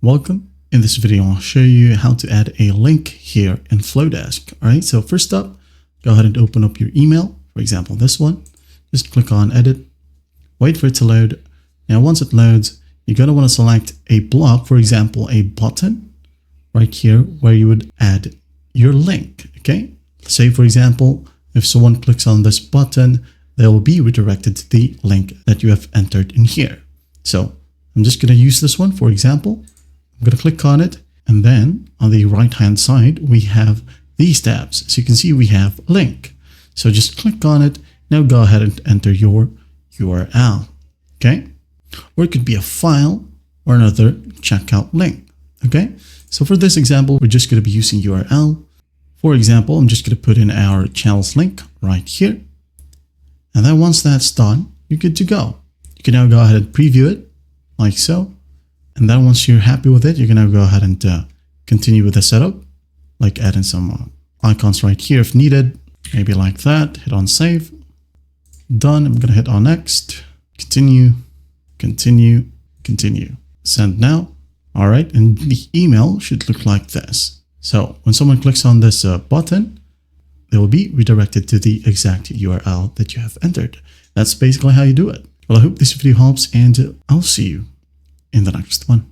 Welcome. In this video, I'll show you how to add a link here in Flodesk. All right, so first up, go ahead and open up your email. For example, this one. Just click on edit, wait for it to load. Now, once it loads, you're going to want to select a block, for example, a button right here where you would add your link. Okay, say, for example, if someone clicks on this button, they will be redirected to the link that you have entered in here. So I'm just going to use this one, for example. I'm going to click on it, and then on the right hand side we have these tabs. So you can see we have link. So just click on it. Now go ahead and enter your URL. Okay, or it could be a file or another checkout link. Okay, so for this example, we're just going to be using URL. For example, I'm just going to put in our channel's link right here, and then once that's done, you're good to go. You can now go ahead and preview it like so. And then once you're happy with it, you're going to go ahead and continue with the setup, like adding some icons right here if needed, maybe like that. Hit on save. Done. I'm going to hit on next. Continue, continue, continue. Send now. All right. And the email should look like this. So when someone clicks on this button, they will be redirected to the exact URL that you have entered. That's basically how you do it. Well, I hope this video helps, and I'll see you in the next one.